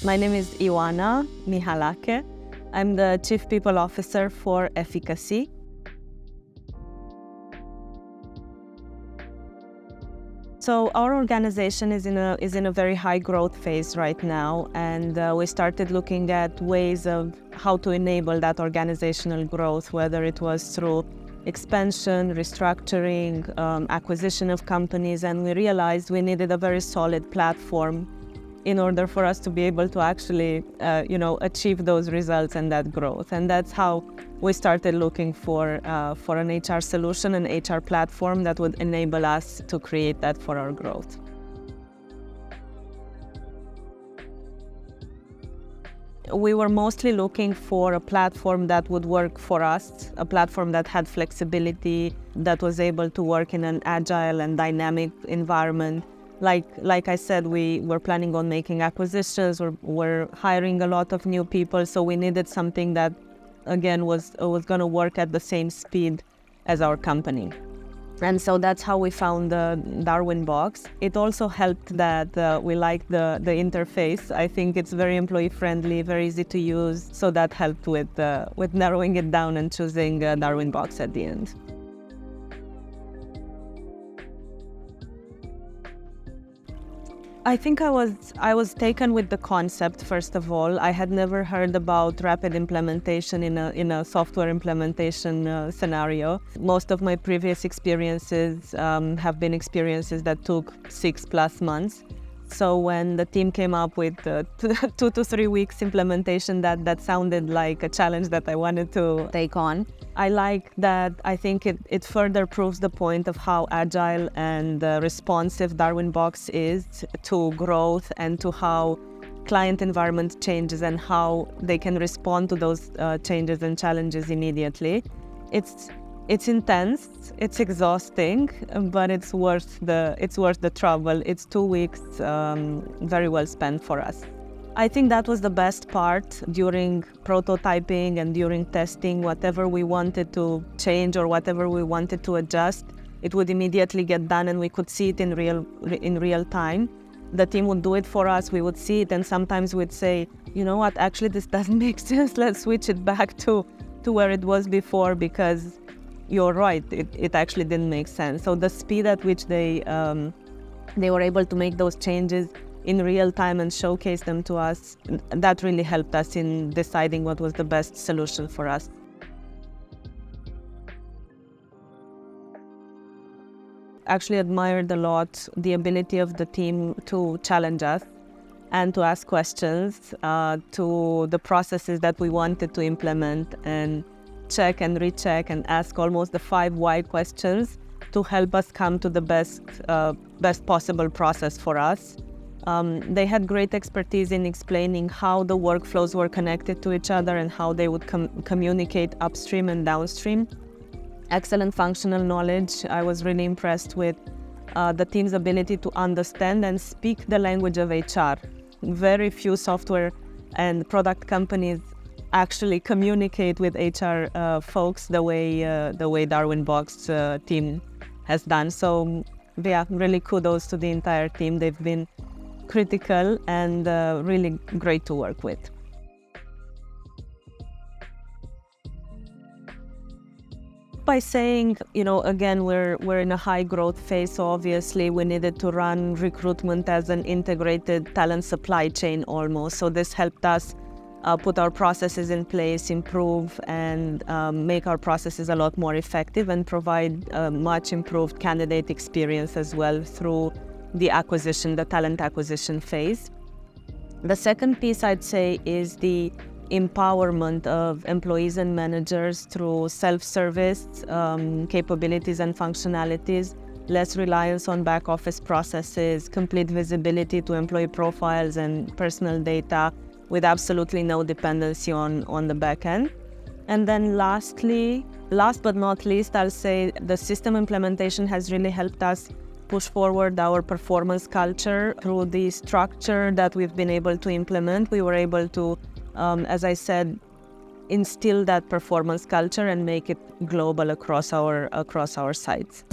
My name is Ioana Mihalache. I'm the Chief People Officer for Ephicacy. So our organization is in a very high growth phase right now, and we started looking at ways of how to enable that organizational growth, whether it was through expansion, restructuring, acquisition of companies, and we realized we needed a very solid platform in order for us to be able to actually, achieve those results and that growth. And that's how we started looking for an HR solution, an HR platform that would enable us to create that for our growth. We were mostly looking for a platform that would work for us, a platform that had flexibility, that was able to work in an agile and dynamic environment. Like I said, we were planning on making acquisitions, we're hiring a lot of new people, so we needed something that, again, was going to work at the same speed as our company. And so that's how we found the Darwinbox. It also helped that we liked the interface. I think it's very employee-friendly, very easy to use, so that helped with narrowing it down and choosing Darwinbox at the end. I think I was taken with the concept, first of all. I had never heard about rapid implementation in a software implementation scenario. Most of my previous experiences have been experiences that took 6+ months. So when the team came up with 2 to 3 weeks implementation, that sounded like a challenge that I wanted to take on. I like that. I think it further proves the point of how agile and responsive Darwinbox is to growth and to how client environment changes and how they can respond to those changes and challenges immediately. It's intense, it's exhausting, but it's worth the trouble. It's 2 weeks very well spent for us. I think that was the best part during prototyping and during testing. Whatever we wanted to change or whatever we wanted to adjust, it would immediately get done and we could see it in real time. The team would do it for us, we would see it, and sometimes we'd say, you know what, actually this doesn't make sense, let's switch it back to where it was before, because you're right, it actually didn't make sense. So the speed at which they were able to make those changes in real time and showcase them to us, that really helped us in deciding what was the best solution for us. Actually admired a lot the ability of the team to challenge us and to ask questions to the processes that we wanted to implement, and check and recheck and ask almost the 5 why questions to help us come to the best possible process for us. They had great expertise in explaining how the workflows were connected to each other and how they would communicate upstream and downstream. Excellent functional knowledge. I was really impressed with the team's ability to understand and speak the language of HR. Very few software and product companies actually communicate with HR folks the way Darwinbox team has done. So yeah, really kudos to the entire team. They've been critical and really great to work with. By saying, again, we're in a high growth phase, so obviously we needed to run recruitment as an integrated talent supply chain almost. So this helped us put our processes in place, improve and make our processes a lot more effective, and provide a much improved candidate experience as well through the talent acquisition phase. The second piece, I'd say, is the empowerment of employees and managers through self-service capabilities and functionalities, less reliance on back office processes, complete visibility to employee profiles and personal data with absolutely no dependency on the back end. And then last but not least, I'll say the system implementation has really helped us push forward our performance culture. Through the structure that we've been able to implement, we were able to, as I said, instill that performance culture and make it global across our sites.